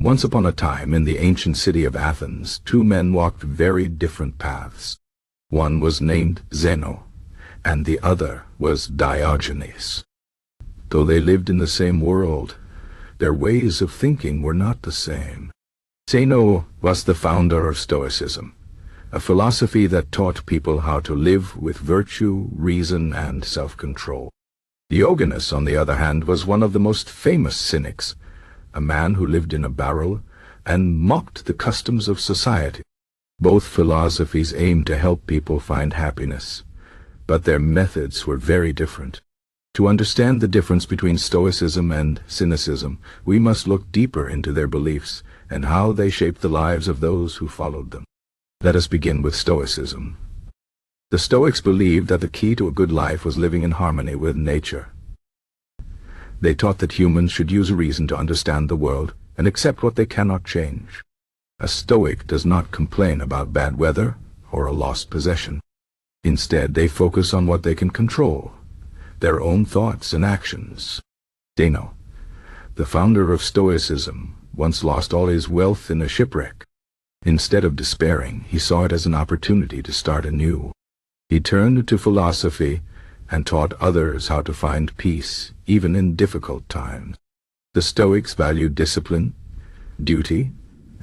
Once upon a time in the ancient city of Athens, two men walked very different paths. One was named Zeno, and the other was Diogenes. Though they lived in the same world, their ways of thinking were not the same. Zeno was the founder of Stoicism, a philosophy that taught people how to live with virtue, reason, and self-control. Diogenes, on the other hand, was one of the most famous cynics, a man who lived in a barrel and mocked the customs of society. Both philosophies aimed to help people find happiness, but their methods were very different. To understand the difference between Stoicism and Cynicism, we must look deeper into their beliefs and how they shaped the lives of those who followed them. Let us begin with Stoicism. The Stoics believed that the key to a good life was living in harmony with nature. They taught that humans should use reason to understand the world and accept what they cannot change. A Stoic does not complain about bad weather or a lost possession. Instead, they focus on what they can control, their own thoughts and actions. Zeno, the founder of Stoicism, once lost all his wealth in a shipwreck. Instead of despairing, he saw it as an opportunity to start anew. He turned to philosophy and taught others how to find peace, even in difficult times. The Stoics valued discipline, duty,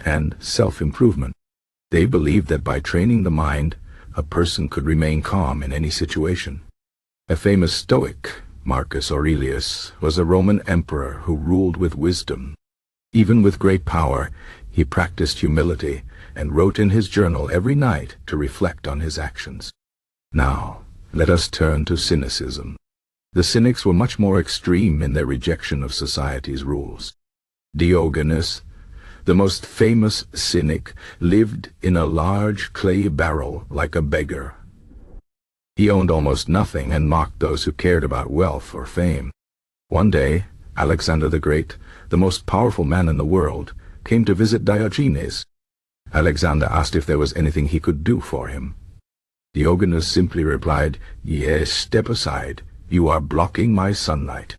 and self-improvement. They believed that by training the mind, a person could remain calm in any situation. A famous Stoic, Marcus Aurelius, was a Roman emperor who ruled with wisdom. Even with great power, he practiced humility and wrote in his journal every night to reflect on his actions. Now, let us turn to Cynicism. The Cynics were much more extreme in their rejection of society's rules. Diogenes, the most famous Cynic, lived in a large clay barrel like a beggar. He owned almost nothing and mocked those who cared about wealth or fame. One day, Alexander the Great, the most powerful man in the world, came to visit Diogenes. Alexander asked if there was anything he could do for him. Diogenes simply replied, "Yes, step aside. You are blocking my sunlight."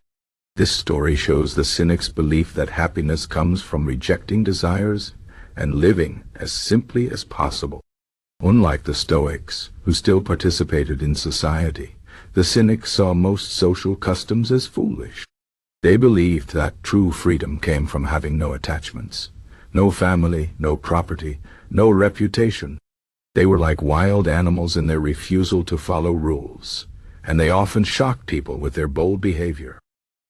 This story shows the Cynic's belief that happiness comes from rejecting desires and living as simply as possible. Unlike the Stoics, who still participated in society, the Cynics saw most social customs as foolish. They believed that true freedom came from having no attachments, no family, no property, no reputation. They were like wild animals in their refusal to follow rules, and they often shocked people with their bold behavior.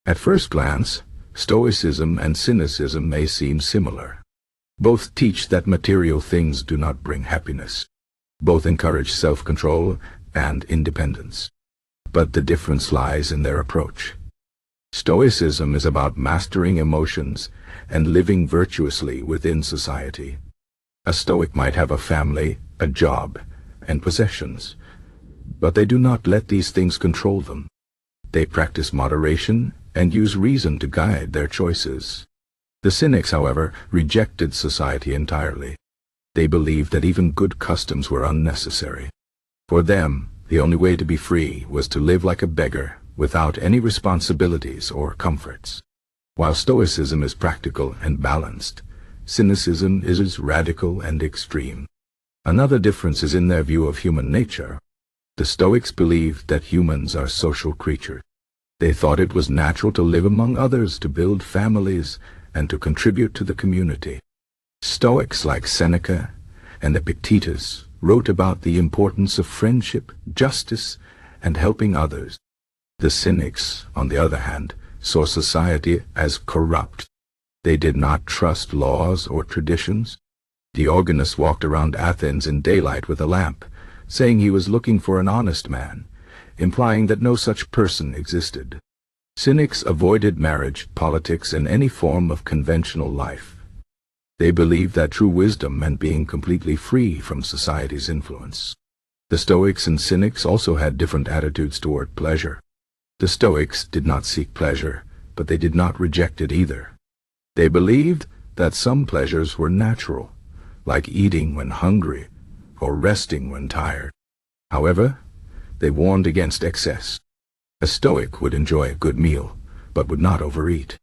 At first glance, Stoicism and Cynicism may seem similar. Both teach that material things do not bring happiness. Both encourage self-control and independence. But the difference lies in their approach. Stoicism is about mastering emotions and living virtuously within society. A Stoic might have a family, a job, and possessions, but they do not let these things control them. They practice moderation and use reason to guide their choices. The Cynics, however, rejected society entirely. They believed that even good customs were unnecessary. For them, the only way to be free was to live like a beggar, without any responsibilities or comforts. While Stoicism is practical and balanced, Cynicism is radical and extreme. Another difference is in their view of human nature. The Stoics believed that humans are social creatures. They thought it was natural to live among others, to build families, and to contribute to the community. Stoics like Seneca and Epictetus wrote about the importance of friendship, justice, and helping others. The Cynics, on the other hand, saw society as corrupt. They did not trust laws or traditions. Diogenes walked around Athens in daylight with a lamp, saying he was looking for an honest man, implying that no such person existed. Cynics avoided marriage, politics, and any form of conventional life. They believed that true wisdom meant being completely free from society's influence. The Stoics and Cynics also had different attitudes toward pleasure. The Stoics did not seek pleasure, but they did not reject it either. They believed that some pleasures were natural, like eating when hungry or resting when tired. However, they warned against excess. A Stoic would enjoy a good meal, but would not overeat.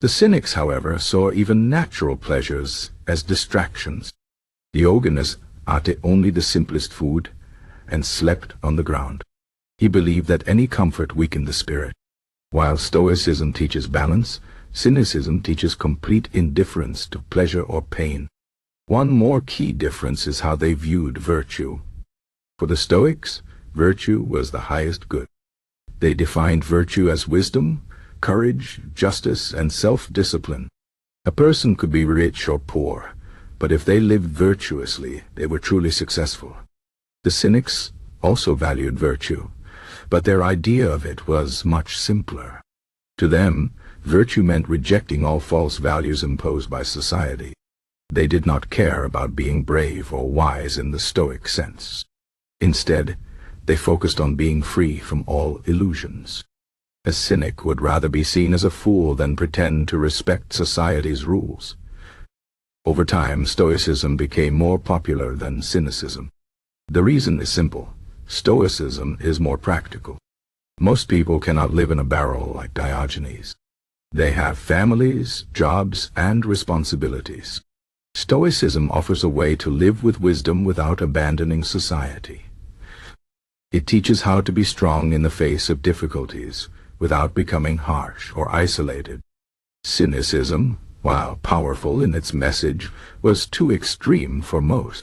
The Cynics, however, saw even natural pleasures as distractions. Diogenes ate only the simplest food and slept on the ground. He believed that any comfort weakened the spirit. While Stoicism teaches balance, Cynicism teaches complete indifference to pleasure or pain. One more key difference is how they viewed virtue. For the Stoics, virtue was the highest good. They defined virtue as wisdom, courage, justice, and self-discipline. A person could be rich or poor, but if they lived virtuously, they were truly successful. The Cynics also valued virtue, but their idea of it was much simpler. To them, virtue meant rejecting all false values imposed by society. They did not care about being brave or wise in the Stoic sense. Instead, they focused on being free from all illusions. A cynic would rather be seen as a fool than pretend to respect society's rules. Over time, Stoicism became more popular than Cynicism. The reason is simple. Stoicism is more practical. Most people cannot live in a barrel like Diogenes. They have families, jobs, and responsibilities. Stoicism offers a way to live with wisdom without abandoning society. It teaches how to be strong in the face of difficulties, without becoming harsh or isolated. Cynicism, while powerful in its message, was too extreme for most.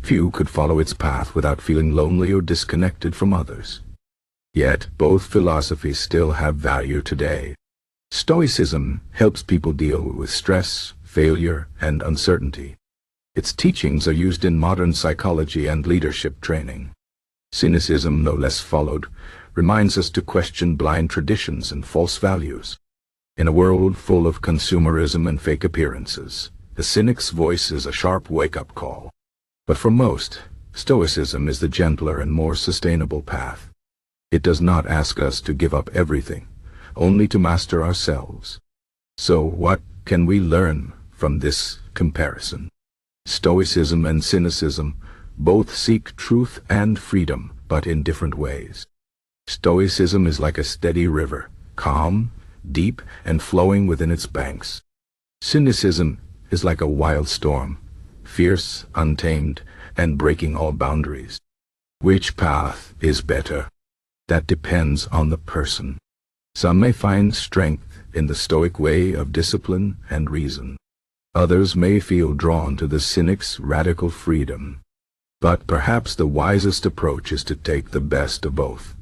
Few could follow its path without feeling lonely or disconnected from others. Yet, both philosophies still have value today. Stoicism helps people deal with stress, failure, and uncertainty. Its teachings are used in modern psychology and leadership training. Cynicism, no less followed, reminds us to question blind traditions and false values. In a world full of consumerism and fake appearances, the cynic's voice is a sharp wake-up call. But for most, Stoicism is the gentler and more sustainable path. It does not ask us to give up everything, only to master ourselves. So what can we learn from this comparison? Stoicism and Cynicism both seek truth and freedom, but in different ways. Stoicism is like a steady river, calm, deep, and flowing within its banks. Cynicism is like a wild storm, fierce, untamed, and breaking all boundaries. Which path is better? That depends on the person. Some may find strength in the Stoic way of discipline and reason. Others may feel drawn to the Cynic's radical freedom. But perhaps the wisest approach is to take the best of both.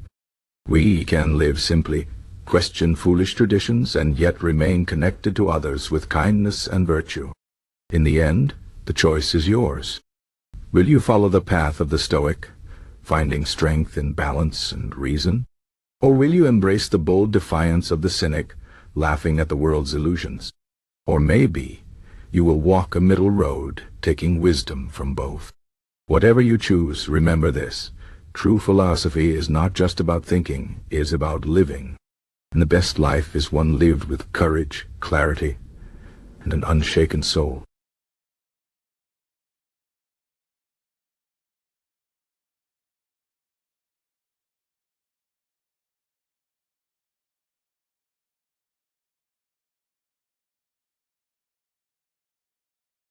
We can live simply, question foolish traditions, and yet remain connected to others with kindness and virtue. In the end, the choice is yours. Will you follow the path of the Stoic, finding strength in balance and reason? Or will you embrace the bold defiance of the Cynic, laughing at the world's illusions? Or maybe you will walk a middle road, taking wisdom from both. Whatever you choose, remember this. True philosophy is not just about thinking, it is about living. And the best life is one lived with courage, clarity, and an unshaken soul.